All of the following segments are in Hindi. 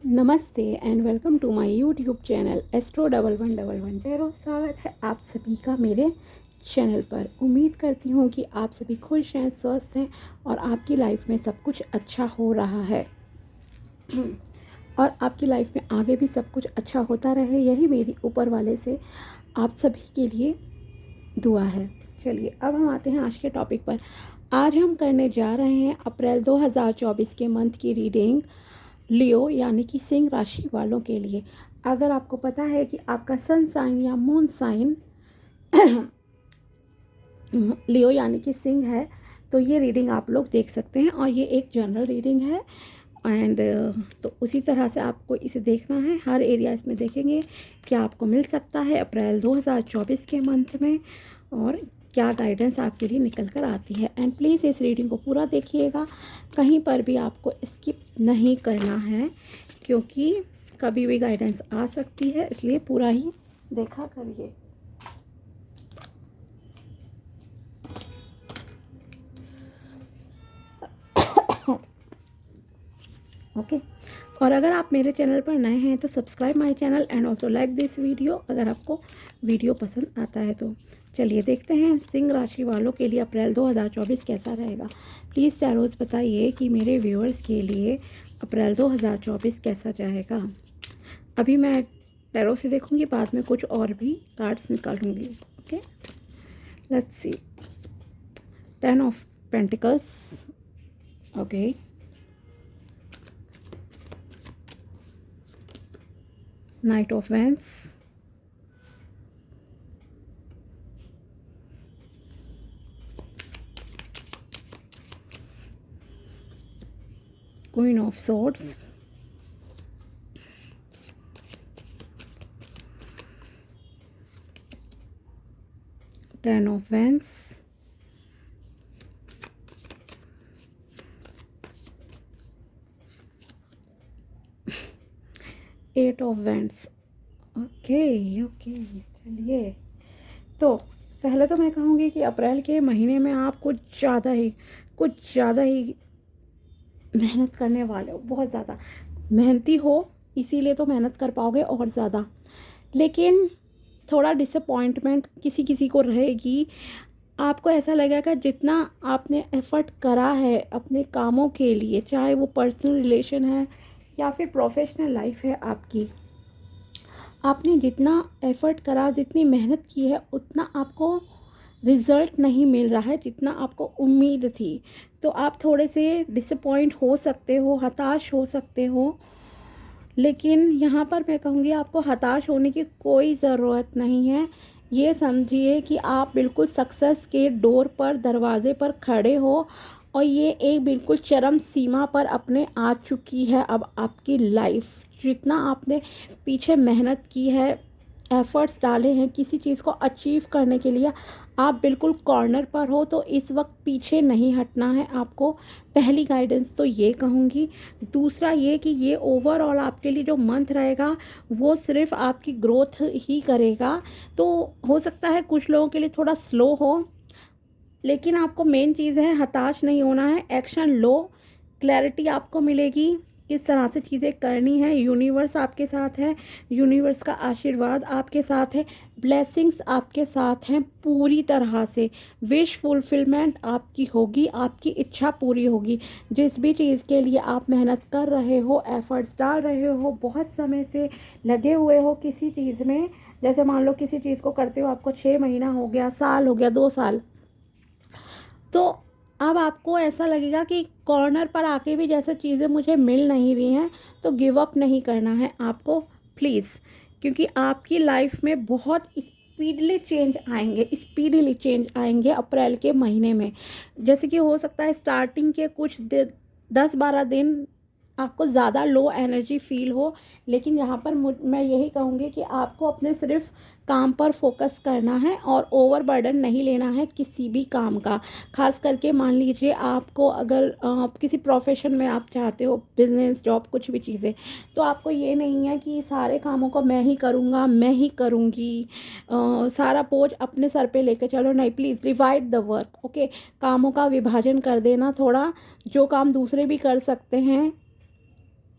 नमस्ते and welcome to my YouTube channel astro 1111 tarot. स्वागत है आप सभी का मेरे चैनल पर। उम्मीद करती हूँ कि आप सभी खुश हैं, स्वस्थ हैं और आपकी लाइफ में सब कुछ अच्छा हो रहा है और आपकी लाइफ में आगे भी सब कुछ अच्छा होता रहे, यही मेरी ऊपर वाले से आप सभी के लिए दुआ है। चलिए अब हम आते हैं आज के टॉपिक पर। आज हम करने जा रहे हैं अप्रैल 2024 के मंथ की रीडिंग लियो यानी कि सिंह राशि वालों के लिए। अगर आपको पता है कि आपका सन साइन या मून साइन लियो यानी कि सिंह है तो ये रीडिंग आप लोग देख सकते हैं और ये एक जनरल रीडिंग है एंड तो उसी तरह से आपको इसे देखना है। हर एरिया इसमें देखेंगे क्या आपको मिल सकता है अप्रैल 2024 के मंथ में और क्या गाइडेंस आपके लिए निकल कर आती है। एंड प्लीज़ इस रीडिंग को पूरा देखिएगा, कहीं पर भी आपको स्किप नहीं करना है क्योंकि कभी भी गाइडेंस आ सकती है, इसलिए पूरा ही देखा करिए। ओके और अगर आप मेरे चैनल पर नए हैं तो subscribe my channel and also like this video अगर आपको वीडियो पसंद आता है तो। चलिए देखते हैं सिंह राशि वालों के लिए अप्रैल 2024 कैसा रहेगा। प्लीज़ टैरोज बताइए कि मेरे व्यूअर्स के लिए अप्रैल 2024 कैसा जाएगा। अभी मैं टैरो से देखूंगी, बाद में कुछ और भी कार्ड्स निकालूंगी। Okay let's see. 10 of pentacles, okay, Knight of Wands, Queen of Swords, Ten of Wands, Eight of Wands। Okay okay चलिए तो पहले तो मैं कहूँगी कि अप्रैल के महीने में आप कुछ ज़्यादा ही मेहनत करने वाले हो, बहुत ज़्यादा मेहनती हो, इसीलिए तो मेहनत कर पाओगे और ज़्यादा। लेकिन थोड़ा डिसअपॉइंटमेंट किसी किसी को रहेगी। आपको ऐसा लगेगा जितना आपने एफ़र्ट करा है अपने कामों के लिए, चाहे वो पर्सनल रिलेशन है या फिर प्रोफेशनल लाइफ है आपकी, आपने जितना एफ़र्ट करा, जितनी मेहनत की है, उतना आपको रिज़ल्ट नहीं मिल रहा है जितना आपको उम्मीद थी। तो आप थोड़े से डिसअपॉइंट हो सकते हो, हताश हो सकते हो। लेकिन यहाँ पर मैं कहूँगी आपको हताश होने की कोई ज़रूरत नहीं है। ये समझिए कि आप बिल्कुल सक्सेस के डोर पर, दरवाज़े पर खड़े हो और ये एक बिल्कुल चरम सीमा पर अपने आ चुकी है अब आपकी लाइफ। जितना आपने पीछे मेहनत की है, एफ़र्ट्स डाले हैं किसी चीज़ को अचीव करने के लिए, आप बिल्कुल कॉर्नर पर हो। तो इस वक्त पीछे नहीं हटना है आपको, पहली गाइडेंस तो ये कहूँगी। दूसरा ये कि ये ओवरऑल आपके लिए जो मंथ रहेगा वो सिर्फ आपकी ग्रोथ ही करेगा। तो हो सकता है कुछ लोगों के लिए थोड़ा स्लो हो, लेकिन आपको मेन चीज़ है हताश नहीं होना है, एक्शन लो। क्लैरिटी आपको मिलेगी किस तरह से चीज़ें करनी है। यूनिवर्स आपके साथ है, यूनिवर्स का आशीर्वाद आपके साथ है, ब्लेसिंग्स आपके साथ हैं पूरी तरह से। विश फुलफिलमेंट आपकी होगी, आपकी इच्छा पूरी होगी। जिस भी चीज़ के लिए आप मेहनत कर रहे हो, एफर्ट्स डाल रहे हो, बहुत समय से लगे हुए हो किसी चीज़ में, जैसे मान लो किसी चीज़ को करते हो आपको 6 महीना हो गया, साल हो गया, 2 साल, तो अब आपको ऐसा लगेगा कि कॉर्नर पर आके भी जैसे चीज़ें मुझे मिल नहीं रही हैं, तो गिव अप नहीं करना है आपको प्लीज़। क्योंकि आपकी लाइफ में बहुत स्पीडीली चेंज आएंगे अप्रैल के महीने में। जैसे कि हो सकता है स्टार्टिंग के कुछ 10-12 दिन आपको ज़्यादा लो एनर्जी फील हो, लेकिन यहाँ पर मैं यही कहूँगी कि आपको अपने सिर्फ काम पर फोकस करना है और ओवर बर्डन नहीं लेना है किसी भी काम का। खास करके मान लीजिए आपको अगर आप किसी प्रोफेशन में आप चाहते हो, बिजनेस, जॉब, कुछ भी चीज़ें, तो आपको ये नहीं है कि सारे कामों को मैं ही करूँगा, मैं ही करूँगी, सारा बोझ अपने सर पे लेके चलो। नहीं, please divide the work. Okay, कामों का विभाजन कर देना थोड़ा। जो काम दूसरे भी कर सकते हैं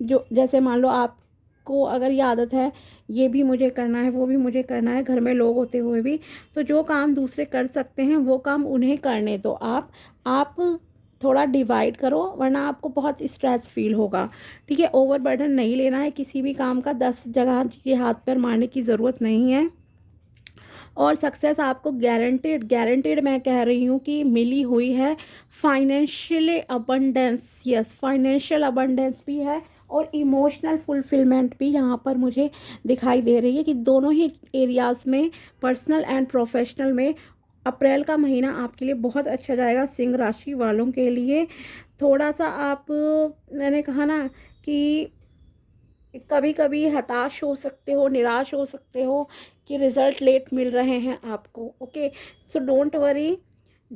जो जैसे मान लो आपको अगर ये आदत है, ये भी मुझे करना है, वो भी मुझे करना है, घर में लोग होते हुए भी, तो जो काम दूसरे कर सकते हैं वो काम उन्हें करने दो। आप थोड़ा डिवाइड करो, वरना आपको बहुत स्ट्रेस फील होगा। ठीक है, ओवर बर्डन नहीं लेना है किसी भी काम का, 10 जगह ये हाथ पैर मारने की ज़रूरत नहीं है। और सक्सेस आपको गारंटेड गारंटेड मैं कह रही हूँ कि मिली हुई है। Financially abundance, yes, financial abundance भी है और इमोशनल फुलफिलमेंट भी यहाँ पर मुझे दिखाई दे रही है कि दोनों ही एरियाज़ में, पर्सनल एंड प्रोफेशनल में, अप्रैल का महीना आपके लिए बहुत अच्छा जाएगा। सिंह राशि वालों के लिए थोड़ा सा आप, मैंने कहा ना कि कभी कभी हताश हो सकते हो, निराश हो सकते हो कि रिज़ल्ट लेट मिल रहे हैं आपको। ओके, सो डोंट वरी,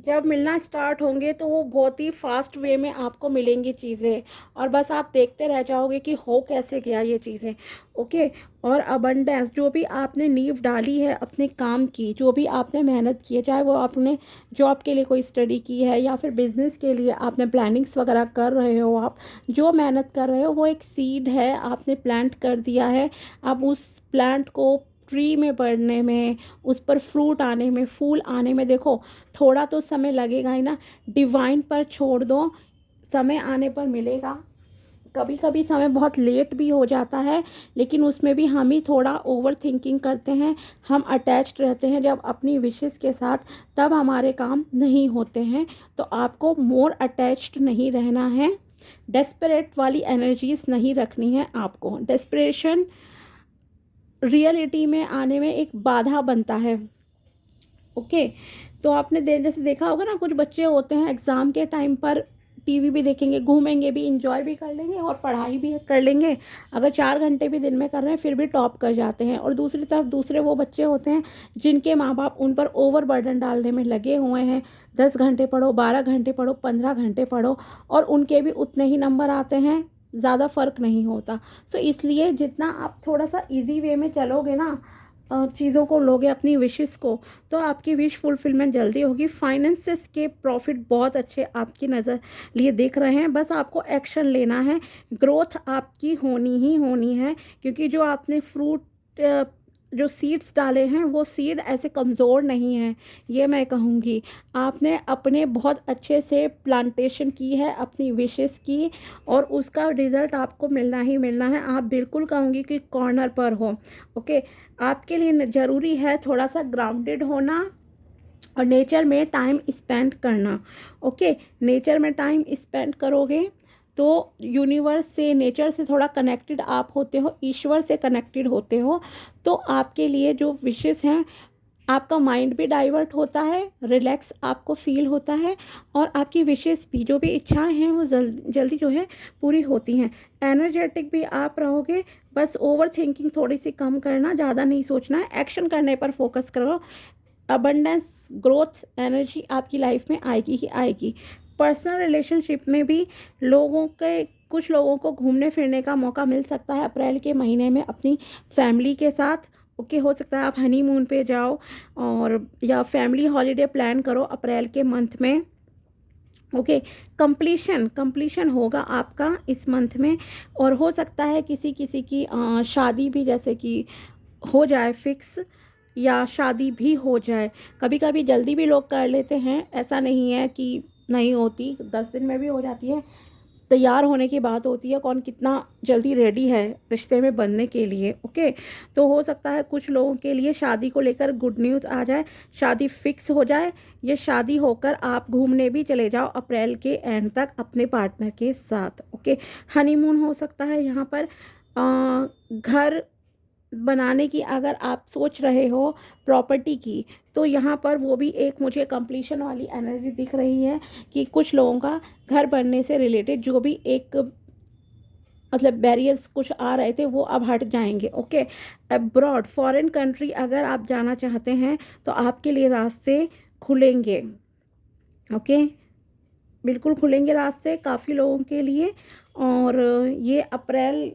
जब मिलना स्टार्ट होंगे तो वो बहुत ही फास्ट वे में आपको मिलेंगी चीज़ें, और बस आप देखते रह जाओगे कि हो कैसे गया ये चीज़ें। ओके, और अबंडेंस, जो भी आपने नींव डाली है अपने काम की, जो भी आपने मेहनत की है, चाहे वो आपने जॉब के लिए कोई स्टडी की है या फिर बिजनेस के लिए आपने प्लानिंग्स वगैरह कर रहे हो, आप जो मेहनत कर रहे हो वो एक सीड है, आपने प्लांट कर दिया है। अब उस प्लांट को ट्री में बढ़ने में, उस पर फ्रूट आने में, फूल आने में, देखो थोड़ा तो समय लगेगा ही ना। डिवाइन पर छोड़ दो, समय आने पर मिलेगा। कभी कभी समय बहुत लेट भी हो जाता है, लेकिन उसमें भी हम ही थोड़ा ओवर थिंकिंग करते हैं, हम अटैच्ड रहते हैं जब अपनी विशेस के साथ, तब हमारे काम नहीं होते हैं। तो आपको मोर अटैच्ड नहीं रहना है, डेस्परेट वाली एनर्जीज नहीं रखनी है आपको। डेस्परेशन रियलिटी में आने में एक बाधा बनता है। ओके, तो आपने जैसे देखा होगा ना, कुछ बच्चे होते हैं एग्ज़ाम के टाइम पर टीवी भी देखेंगे, घूमेंगे भी, इंजॉय भी कर लेंगे और पढ़ाई भी कर लेंगे। अगर 4 घंटे भी दिन में कर रहे हैं फिर भी टॉप कर जाते हैं। और दूसरी तरफ दूसरे वो बच्चे होते हैं जिनके माँ बाप उन पर ओवर बर्डन डालने में लगे हुए हैं, 10 घंटे पढ़ो, 12 घंटे पढ़ो, 15 घंटे पढ़ो, और उनके भी उतने ही नंबर आते हैं, ज़्यादा फ़र्क नहीं होता। सो इसलिए जितना आप थोड़ा सा इजी वे में चलोगे ना, चीज़ों को लोगे, अपनी विशेस को, तो आपकी विश फुलफिलमेंट जल्दी होगी। फाइनेंसेस के प्रॉफिट बहुत अच्छे आपकी नज़र लिए दिख रहे हैं, बस आपको एक्शन लेना है। ग्रोथ आपकी होनी ही होनी है, क्योंकि जो आपने फ्रूट, जो सीड्स डाले हैं वो सीड ऐसे कमज़ोर नहीं हैं, ये मैं कहूँगी। आपने अपने बहुत अच्छे से प्लांटेशन की है अपनी विशेस की, और उसका रिज़ल्ट आपको मिलना ही मिलना है। आप बिल्कुल कहूँगी कि कॉर्नर पर हो। ओके, आपके लिए ज़रूरी है थोड़ा सा ग्राउंडेड होना और नेचर में टाइम स्पेंड करना। ओके, नेचर में टाइम स्पेंड करोगे तो यूनिवर्स से, नेचर से थोड़ा कनेक्टेड आप होते हो, ईश्वर से कनेक्टेड होते हो, तो आपके लिए जो विशेस हैं, आपका माइंड भी डाइवर्ट होता है, रिलैक्स आपको फील होता है, और आपकी विशेस भी, जो भी इच्छाएं हैं वो जल्दी जो है पूरी होती हैं। एनर्जेटिक भी आप रहोगे। बस ओवर थिंकिंग थोड़ी सी कम करना, ज़्यादा नहीं सोचना है, एक्शन करने पर फोकस करो। अबंडेंस, ग्रोथ, एनर्जी आपकी लाइफ में आएगी ही आएगी। पर्सनल रिलेशनशिप में भी कुछ लोगों को घूमने फिरने का मौका मिल सकता है अप्रैल के महीने में अपनी फैमिली के साथ। ओके, हो सकता है आप हनीमून पे जाओ, और या फैमिली हॉलीडे प्लान करो अप्रैल के मंथ में। ओके, कंप्लीशन होगा आपका इस मंथ में, और हो सकता है किसी किसी की शादी भी जैसे कि हो जाए फिक्स, या शादी भी हो जाए। कभी कभी जल्दी भी लोग कर लेते हैं, ऐसा नहीं है कि नहीं होती, 10 दिन में भी हो जाती है। तैयार होने की बात होती है, कौन कितना जल्दी रेडी है रिश्ते में बनने के लिए। ओके, तो हो सकता है कुछ लोगों के लिए शादी को लेकर गुड न्यूज़ आ जाए, शादी फिक्स हो जाए, ये शादी होकर आप घूमने भी चले जाओ अप्रैल के एंड तक अपने पार्टनर के साथ। ओके, हनीमून हो सकता है यहाँ पर। घर बनाने की अगर आप सोच रहे हो, प्रॉपर्टी की, तो यहाँ पर वो भी एक मुझे कंप्लीशन वाली एनर्जी दिख रही है कि कुछ लोगों का घर बनने से रिलेटेड जो भी एक, मतलब बैरियर्स कुछ आ रहे थे वो अब हट जाएंगे। ओके, अब्रॉड, फॉरेन कंट्री अगर आप जाना चाहते हैं तो आपके लिए रास्ते खुलेंगे। ओके, बिल्कुल खुलेंगे रास्ते काफ़ी लोगों के लिए। और ये अप्रैल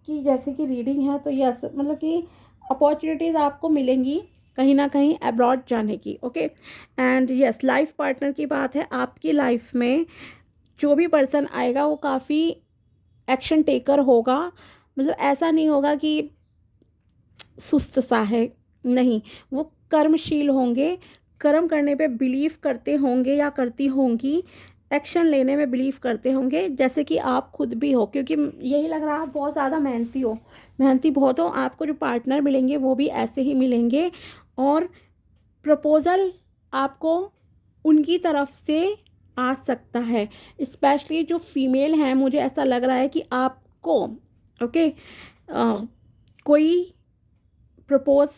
की जैसे कि रीडिंग है, तो यस, मतलब कि अपॉर्चुनिटीज़ आपको मिलेंगी कहीं ना कहीं अब्रॉड जाने की। Okay, and yes, life partner की बात है। आपकी लाइफ में जो भी पर्सन आएगा वो काफ़ी एक्शन टेकर होगा, मतलब ऐसा नहीं होगा कि सुस्त सा है, नहीं, वो कर्मशील होंगे, कर्म करने पे बिलीव करते होंगे या करती होंगी, एक्शन लेने में बिलीव करते होंगे, जैसे कि आप खुद भी हो, क्योंकि यही लग रहा है आप बहुत ज़्यादा मेहनती हो, मेहनती बहुत हो। आपको जो पार्टनर मिलेंगे वो भी ऐसे ही मिलेंगे, और प्रपोज़ल आपको उनकी तरफ से आ सकता है, स्पेशली जो फीमेल हैं, मुझे ऐसा लग रहा है कि आपको ओके कोई प्रपोज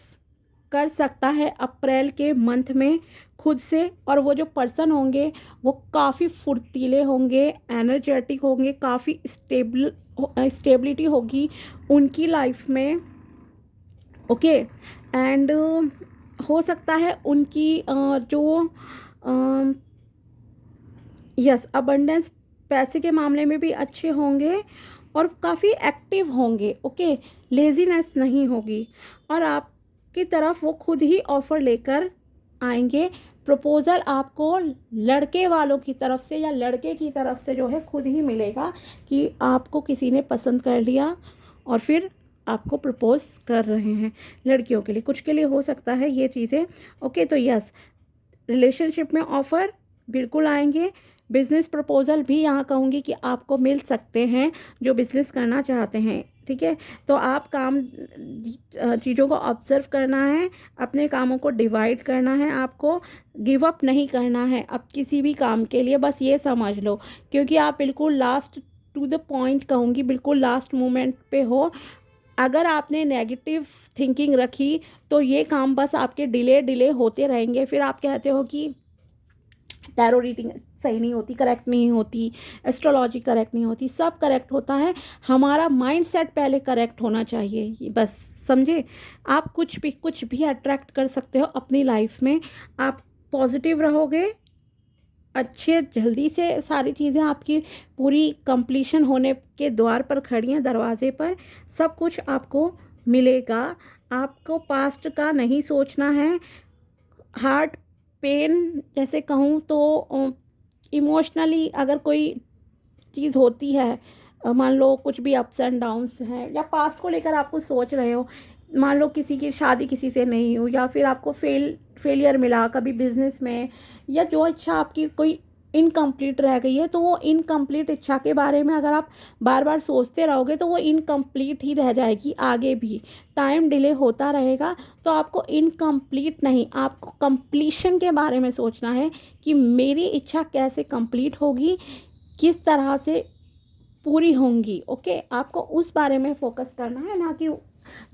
कर सकता है अप्रैल के मंथ में खुद से, और वो जो पर्सन होंगे वो काफ़ी फुर्तीले होंगे, एनर्जेटिक होंगे, काफ़ी स्टेबिलिटी होगी उनकी लाइफ में, ओके। एंड हो सकता है उनकी जो यस अबंडेंस पैसे के मामले में भी अच्छे होंगे, और काफ़ी एक्टिव होंगे, ओके, लेजीनेस नहीं होगी, और आपकी तरफ वो खुद ही ऑफ़र लेकर आएंगे। प्रपोज़ल आपको लड़के वालों की तरफ से या लड़के की तरफ से जो है खुद ही मिलेगा कि आपको किसी ने पसंद कर लिया और फिर आपको प्रपोज कर रहे हैं। लड़कियों के लिए, कुछ के लिए हो सकता है ये चीज़ें, ओके। तो यस, रिलेशनशिप में ऑफ़र बिल्कुल आएंगे। बिज़नेस प्रपोज़ल भी यहाँ कहूँगी कि आपको मिल सकते हैं जो बिज़नेस करना चाहते हैं, ठीक है। तो आप काम चीज़ों को ऑब्ज़र्व करना है, अपने कामों को डिवाइड करना है, आपको गिव अप नहीं करना है अब किसी भी काम के लिए, बस ये समझ लो, क्योंकि आप बिल्कुल लास्ट टू द पॉइंट कहूँगी, बिल्कुल लास्ट मोमेंट पे हो। अगर आपने नेगेटिव थिंकिंग रखी तो ये काम बस आपके डिले होते रहेंगे, फिर आप कहते हो कि टैरो रीडिंग सही नहीं होती, करेक्ट नहीं होती, एस्ट्रोलॉजी करेक्ट नहीं होती, सब करेक्ट होता है, हमारा माइंडसेट पहले करेक्ट होना चाहिए, बस समझे। आप कुछ भी अट्रैक्ट कर सकते हो अपनी लाइफ में, आप पॉजिटिव रहोगे, अच्छे जल्दी से सारी चीज़ें आपकी पूरी कंप्लीशन होने के द्वार पर खड़ी हैं, दरवाजे पर, सब कुछ आपको मिलेगा। आपको पास्ट का नहीं सोचना है। हार्ट पेन जैसे कहूँ तो इमोशनली अगर कोई चीज़ होती है, मान लो कुछ भी अप्स एंड डाउन्स हैं या पास्ट को लेकर आप कुछ सोच रहे हो, मान लो किसी की शादी किसी से नहीं हो, या फिर आपको फेलियर मिला कभी बिजनेस में, या जो इच्छा आपकी कोई इनकम्प्लीट रह गई है, तो वो इनकम्प्लीट इच्छा के बारे में अगर आप बार बार सोचते रहोगे तो वो इनकम्प्लीट ही रह जाएगी, आगे भी टाइम डिले होता रहेगा। तो आपको इनकम्प्लीट नहीं, आपको कंप्लीशन के बारे में सोचना है कि मेरी इच्छा कैसे कंप्लीट होगी, किस तरह से पूरी होंगी, ओके। आपको उस बारे में फोकस करना है, ना कि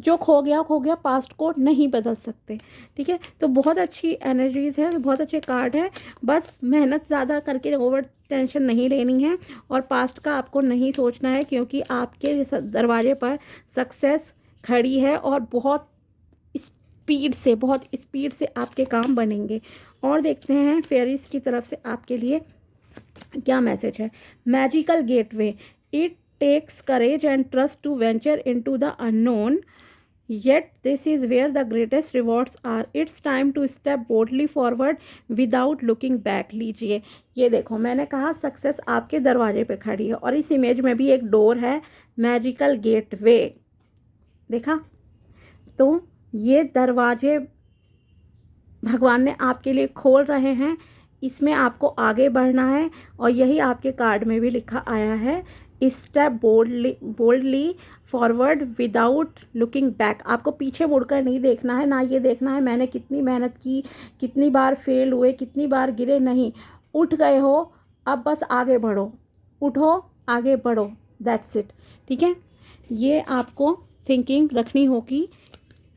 जो खो गया, पास्ट को नहीं बदल सकते, ठीक है। तो बहुत अच्छी एनर्जीज़ है, बहुत अच्छे कार्ड है, बस मेहनत ज़्यादा करके ओवर टेंशन नहीं लेनी है, और पास्ट का आपको नहीं सोचना है, क्योंकि आपके दरवाजे पर सक्सेस खड़ी है, और बहुत स्पीड से आपके काम बनेंगे। और देखते हैं फेरीज की तरफ से आपके लिए क्या मैसेज है। Magical gateway, it takes courage and trust to venture into the unknown, yet this is where the greatest rewards are. It's time to step boldly forward without looking back. लीजिए, ये देखो, मैंने कहा सक्सेस आपके दरवाजे पे खड़ी है, और इस इमेज में भी एक डोर है, मैजिकल गेटवे, देखा। तो ये दरवाजे भगवान ने आपके लिए खोल रहे हैं, इसमें आपको आगे बढ़ना है, और यही आपके कार्ड में भी लिखा आया है, step boldly forward without looking back. आपको पीछे मुड़कर नहीं देखना है, ना ये देखना है मैंने कितनी मेहनत की, कितनी बार फेल हुए, कितनी बार गिरे, नहीं, उठ गए हो, अब बस आगे बढ़ो, उठो आगे बढ़ो, दैट्स इट, ठीक है। ये आपको थिंकिंग रखनी होगी,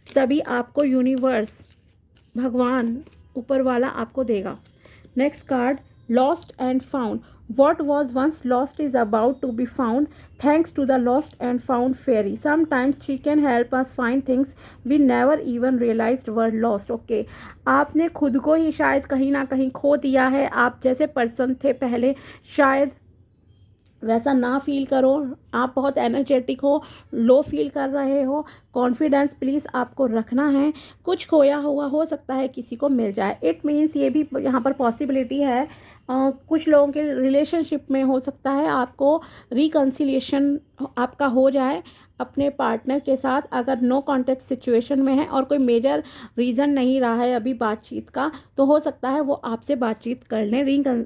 तभी आपको यूनिवर्स, भगवान, ऊपर वाला आपको देगा। Next card, lost and found. What was once lost is about to be found thanks to the lost and found fairy. Sometimes she can help us find things we never even realized were lost. Okay, आपने खुद को ही शायद कहीं ना कहीं खो दिया है। आप जैसे पर्सन थे पहले, शायद वैसा ना फील करो। आप बहुत एनर्जेटिक हो, लो फील कर रहे हो, कॉन्फिडेंस प्लीज़ आपको रखना है। कुछ खोया हुआ हो सकता है किसी को मिल जाए। इट मीन्स ये भी यहाँ पर पॉसिबिलिटी है, कुछ लोगों के रिलेशनशिप में हो सकता है आपको रिकन्सिलिएशन आपका हो जाए अपने पार्टनर के साथ, अगर नो कॉन्टेक्ट सिचुएशन में है और कोई मेजर रीज़न नहीं रहा है अभी बातचीत का, तो हो सकता है वो आपसे बातचीत कर लें,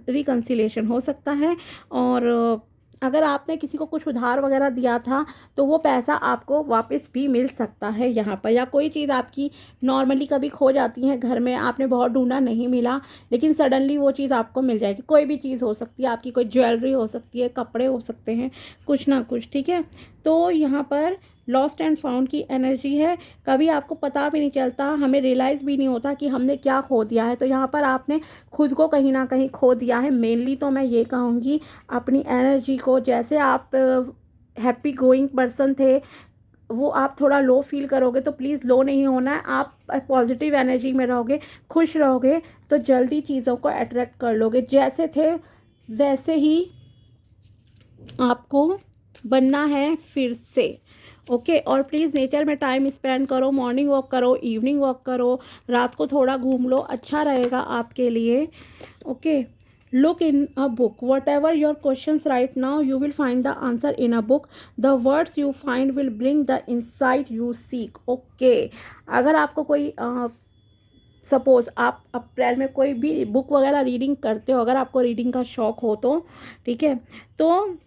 रिकन्सिलिएशन हो सकता है। और अगर आपने किसी को कुछ उधार वगैरह दिया था तो वो पैसा आपको वापस भी मिल सकता है यहाँ पर। या कोई चीज़ आपकी नॉर्मली कभी खो जाती है घर में, आपने बहुत ढूंढा नहीं मिला, लेकिन सडनली वो चीज़ आपको मिल जाएगी। कोई भी चीज़ हो सकती है आपकी, कोई ज्वेलरी हो सकती है, कपड़े हो सकते हैं, कुछ ना कुछ, ठीक है। तो यहाँ पर लॉस्ट एंड फाउंड की एनर्जी है। कभी आपको पता भी नहीं चलता, हमें रियलाइज़ भी नहीं होता कि हमने क्या खो दिया है। तो यहाँ पर आपने खुद को कहीं ना कहीं खो दिया है। मेनली तो मैं ये कहूँगी अपनी एनर्जी को, जैसे आप हैप्पी गोइंग पर्सन थे वो आप थोड़ा लो फील करोगे तो प्लीज़ लो नहीं होना है। आप पॉजिटिव एनर्जी में रहोगे, खुश रहोगे तो जल्दी चीज़ों को अट्रैक्ट कर लोगे। जैसे थे वैसे ही आपको बनना है फिर से, ओके। और प्लीज़ नेचर में टाइम स्पेंड करो, मॉर्निंग वॉक करो, इवनिंग वॉक करो, रात को थोड़ा घूम लो, अच्छा रहेगा आपके लिए, okay. Look in a book, what ever your questions right now you will find the answer in a book, the words you find will bring the insight you seek, okay. अगर आपको कोई सपोज़ आप अप्रैल में कोई भी बुक वगैरह रीडिंग करते हो, अगर आपको रीडिंग का शौक़ हो तो ठीक है, तो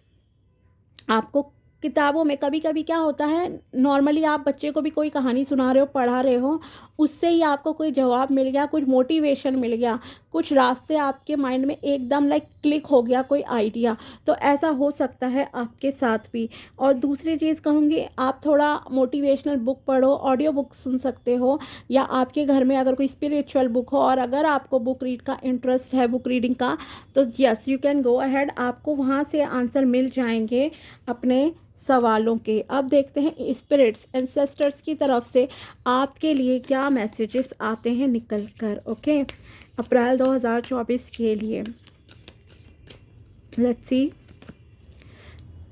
आपको किताबों में कभी कभी क्या होता है, नॉर्मली आप बच्चे को भी कोई कहानी सुना रहे हो, पढ़ा रहे हो, उससे ही आपको कोई जवाब मिल गया, कुछ मोटिवेशन मिल गया, कुछ रास्ते आपके माइंड में एकदम लाइक क्लिक हो गया, कोई आइडिया, तो ऐसा हो सकता है आपके साथ भी। और दूसरी चीज़ कहूँगी, आप थोड़ा मोटिवेशनल बुक पढ़ो, ऑडियो बुक सुन सकते हो, या आपके घर में अगर कोई स्पिरिचुअल बुक हो और अगर आपको बुक रीड का इंटरेस्ट है, बुक रीडिंग का, तो yes you can go ahead, आपको वहाँ से आंसर मिल जाएंगे अपने सवालों के। अब देखते हैं स्पिरिट्स एंसेस्टर्स की तरफ से आपके लिए क्या मैसेजेस आते हैं निकल कर, ओके, अप्रैल 2024 के लिए। Let's see.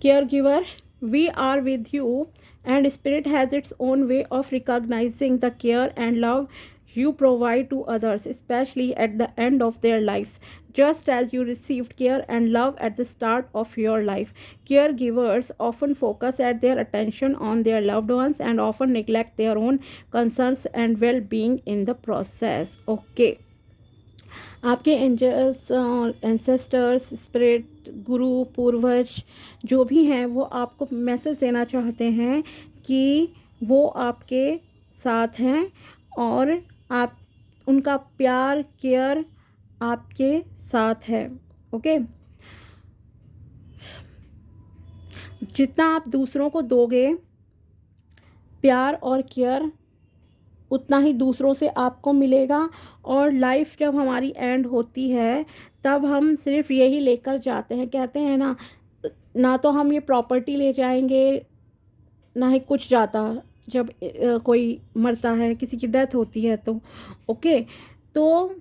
Caregiver, we are with you and spirit has its own way of recognizing the care and love you provide to others, especially at the end of their lives, just as you received care and love at the start of your life. Caregivers often focus at their attention on their loved ones and often neglect their own concerns and well-being in the process, okay। आपके एंजल्स, एंसेस्टर्स, स्पिरिट, गुरु, पूर्वज जो भी हैं वो आपको मैसेज देना चाहते हैं कि वो आपके साथ हैं और आप उनका प्यार, केयर आपके साथ है, ओके। जितना आप दूसरों को दोगे प्यार और केयर, उतना ही दूसरों से आपको मिलेगा। और लाइफ जब हमारी एंड होती है तब हम सिर्फ यही लेकर जाते हैं, कहते हैं ना, ना तो हम ये प्रॉपर्टी ले जाएंगे ना ही कुछ जाता, जब कोई मरता है, किसी की डेथ होती है तो, ओके। तो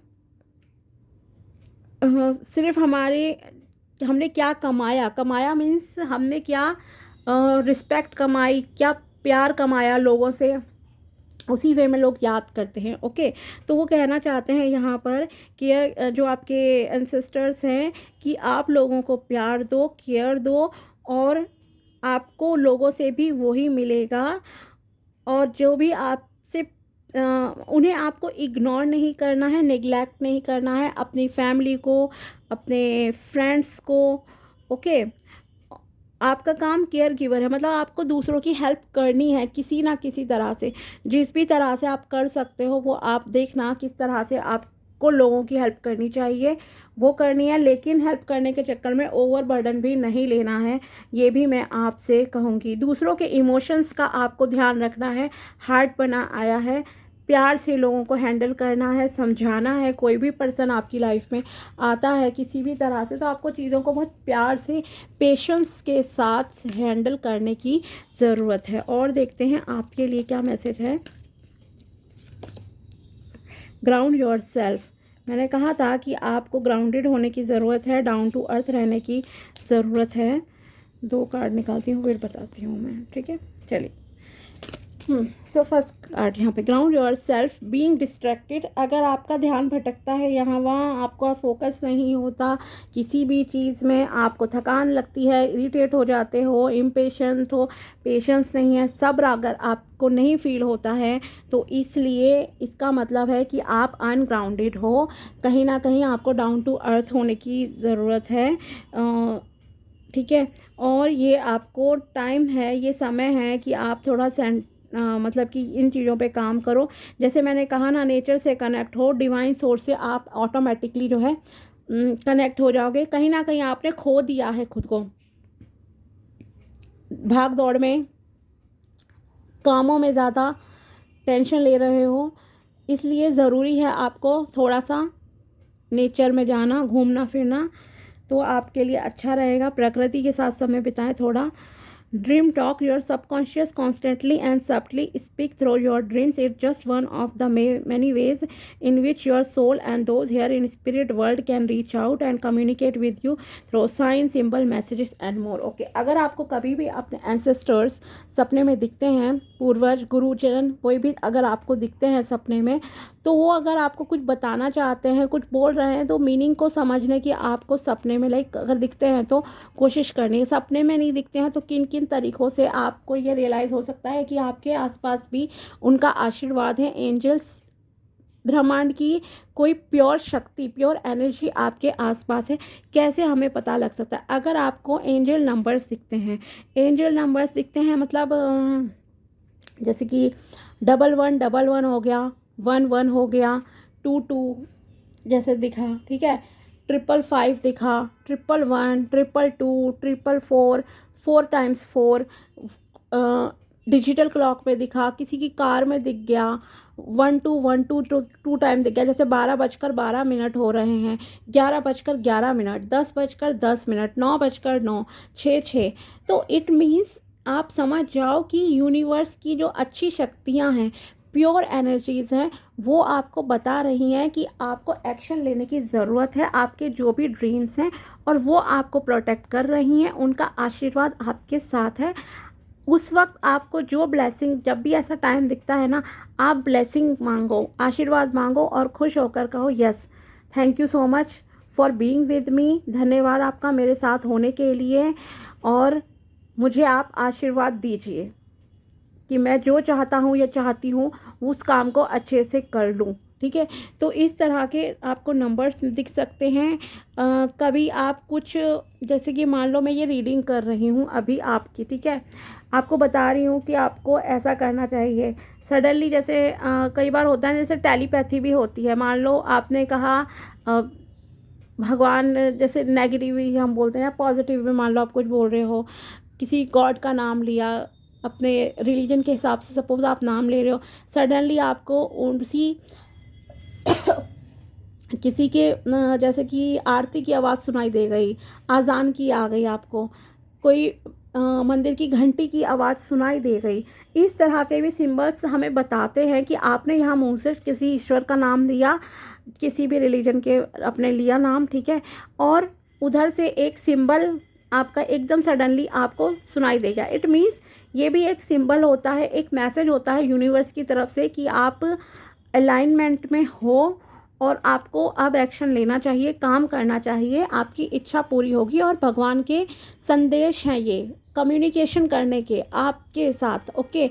सिर्फ हमने क्या कमाया, कमाया मीन्स हमने क्या रिस्पेक्ट कमाई, क्या प्यार कमाया लोगों से, उसी वे में लोग याद करते हैं, ओके। तो वो कहना चाहते हैं यहाँ पर कि जो आपके एंसेस्टर्स हैं कि आप लोगों को प्यार दो, केयर दो, और आपको लोगों से भी वही मिलेगा। और जो भी आपसे उन्हें आपको इग्नोर नहीं करना है, नेग्लेक्ट नहीं करना है, अपनी फैमिली को, अपने फ्रेंड्स को, ओके। आपका काम केयर गिवर है, मतलब आपको दूसरों की हेल्प करनी है किसी ना किसी तरह से, जिस भी तरह से आप कर सकते हो वो आप देखना किस तरह से आपको लोगों की हेल्प करनी चाहिए वो करनी है। लेकिन हेल्प करने के चक्कर में ओवर बर्डन भी नहीं लेना है, ये भी मैं आपसे कहूँगी। दूसरों के इमोशंस का आपको ध्यान रखना है, हार्ट बना आया है, प्यार से लोगों को हैंडल करना है, समझाना है। कोई भी पर्सन आपकी लाइफ में आता है किसी भी तरह से तो आपको चीज़ों को बहुत प्यार से, पेशेंस के साथ हैंडल करने की ज़रूरत है। और देखते हैं आपके लिए क्या मैसेज है। ग्राउंड योरसेल्फ, मैंने कहा था कि आपको ग्राउंडेड होने की ज़रूरत है, डाउन टू अर्थ रहने की ज़रूरत है। 2 कार्ड निकालती हूँ फिर बताती हूँ मैं, ठीक है। चलिए, सो फर्स्ट कार्ड यहाँ पे, ground your self being distracted. अगर आपका ध्यान भटकता है यहाँ वहाँ, आपका फोकस नहीं होता किसी भी चीज़ में, आपको थकान लगती है, इरिटेट हो जाते हो, इम्पेशेंट हो, पेशेंस नहीं है, सब्र अगर आपको नहीं फील होता है, तो इसलिए इसका मतलब है कि आप अनग्राउंडेड हो। कहीं ना कहीं आपको डाउन टू अर्थ होने की ज़रूरत है, ठीक है। और ये आपको टाइम है, ये समय है कि आप थोड़ा मतलब कि इन चीज़ों पे काम करो। जैसे मैंने कहा ना, नेचर से कनेक्ट हो, डिवाइन सोर्स से आप ऑटोमेटिकली जो है कनेक्ट हो जाओगे। कहीं ना कहीं आपने खो दिया है खुद को भाग दौड़ में, कामों में ज़्यादा टेंशन ले रहे हो, इसलिए ज़रूरी है आपको थोड़ा सा नेचर में जाना, घूमना फिरना, तो आपके लिए अच्छा रहेगा। प्रकृति के साथ समय बिताएं थोड़ा। Dream talk, your subconscious constantly and subtly speak through your dreams. It just one of the many ways in which your soul and those here in spirit world can reach out and communicate with you through signs, symbol, messages and more. Okay, अगर आपको कभी भी अपने एंसेस्टर्स सपने में दिखते हैं, पूर्वज, गुरुजन, कोई भी अगर आपको दिखते हैं सपने में, तो वो अगर आपको कुछ बताना चाहते हैं, कुछ बोल रहे हैं, तो मीनिंग को समझने की आपको सपने में अगर दिखते हैं तो कोशिश करनी है। सपने में नहीं दिखते हैं तो किन किन तरीक़ों से आपको ये रियलाइज़ हो सकता है कि आपके आसपास भी उनका आशीर्वाद है। एंजल्स, ब्रह्मांड की कोई प्योर शक्ति, प्योर एनर्जी आपके आसपास है। कैसे हमें पता लग सकता है? अगर आपको एंजल नंबर्स दिखते हैं, एंजल नंबर्स दिखते हैं मतलब जैसे कि 1111 हो गया, 11 हो गया, 22 जैसे दिखा, ठीक है, 555 दिखा, 111, 222, 444, 4 टाइम्स 4, डिजिटल क्लॉक में दिखा, किसी की कार में दिख गया, 1212 2 टाइम दिख गया। जैसे 12:12 हो रहे हैं, 11:11, 10:10, 9:9, 6:6, तो इट मीन्स आप समझ जाओ कि यूनिवर्स की जो अच्छी शक्तियां हैं, प्योर एनर्जीज़ हैं, वो आपको बता रही हैं कि आपको एक्शन लेने की ज़रूरत है। आपके जो भी ड्रीम्स हैं और वो आपको प्रोटेक्ट कर रही हैं, उनका आशीर्वाद आपके साथ है। उस वक्त आपको जो ब्लेसिंग, जब भी ऐसा टाइम दिखता है ना, आप ब्लेसिंग मांगो, आशीर्वाद मांगो और खुश होकर कहो yes, thank you so much for being with me. धन्यवाद आपका मेरे साथ होने के लिए, और मुझे आप आशीर्वाद दीजिए कि मैं जो चाहता हूँ या चाहती हूँ उस काम को अच्छे से कर लूँ, ठीक है। तो इस तरह के आपको नंबर्स दिख सकते हैं। कभी आप कुछ, जैसे कि मान लो मैं ये रीडिंग कर रही हूँ अभी आपकी, ठीक है, आपको बता रही हूँ कि आपको ऐसा करना चाहिए। सडनली जैसे कई बार होता है, जैसे टेलीपैथी भी होती है। मान लो आपने कहा भगवान, जैसे नेगेटिव ही हम बोलते हैं, पॉजिटिव में मान लो आप कुछ बोल रहे हो, किसी गॉड का नाम लिया, अपने रिलीजन के हिसाब से सपोज आप नाम ले रहे हो, सडनली आपको उसी किसी के जैसे कि आरती की आवाज़ सुनाई दे गई, आज़ान की आ गई, आपको कोई मंदिर की घंटी की आवाज़ सुनाई दे गई। इस तरह के भी सिंबल्स हमें बताते हैं कि आपने यहाँ मुँह से किसी ईश्वर का नाम लिया, किसी भी रिलीजन के अपने लिया नाम, ठीक है, और उधर से एक सिंबल आपका एकदम सडनली आपको सुनाई देगा। इट मीन्स ये भी एक सिंबल होता है, एक मैसेज होता है यूनिवर्स की तरफ से कि आप अलाइनमेंट में हो और आपको अब एक्शन लेना चाहिए, काम करना चाहिए, आपकी इच्छा पूरी होगी। और भगवान के संदेश हैं ये, कम्युनिकेशन करने के आपके साथ, ओके।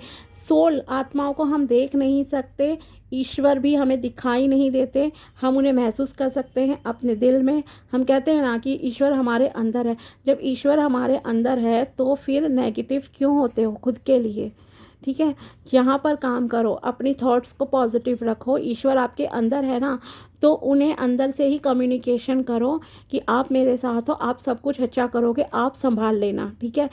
सोल, आत्माओं को हम देख नहीं सकते, ईश्वर भी हमें दिखाई नहीं देते, हम उन्हें महसूस कर सकते हैं अपने दिल में। हम कहते हैं ना कि ईश्वर हमारे अंदर है। जब ईश्वर हमारे अंदर है तो फिर नेगेटिव क्यों होते हो खुद के लिए, ठीक है। यहाँ पर काम करो, अपनी थॉट्स को पॉजिटिव रखो। ईश्वर आपके अंदर है ना, तो उन्हें अंदर से ही कम्युनिकेशन करो कि आप मेरे साथ हो, आप सब कुछ अच्छा करोगे, आप संभाल लेना, ठीक है।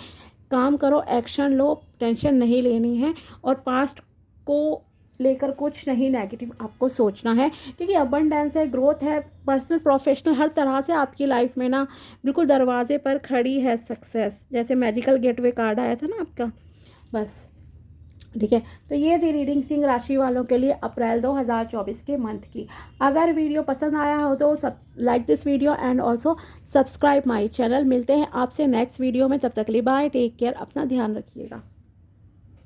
काम करो, एक्शन लो, टेंशन नहीं लेनी है, और पास्ट को लेकर कुछ नहीं नेगेटिव आपको सोचना है, क्योंकि अबंडेंस है, ग्रोथ है, पर्सनल, प्रोफेशनल, हर तरह से आपकी लाइफ में ना बिल्कुल दरवाजे पर खड़ी है सक्सेस। जैसे मैजिकल गेटवे कार्ड आया था ना आपका, बस ठीक है। तो ये थी रीडिंग सिंह राशि वालों के लिए अप्रैल 2024 के मंथ की। अगर वीडियो पसंद आया हो तो सब like this video and also subscribe my channel. मिलते हैं आपसे नेक्स्ट वीडियो में, तब तक के लिए बाय, टेक केयर, अपना ध्यान रखिएगा।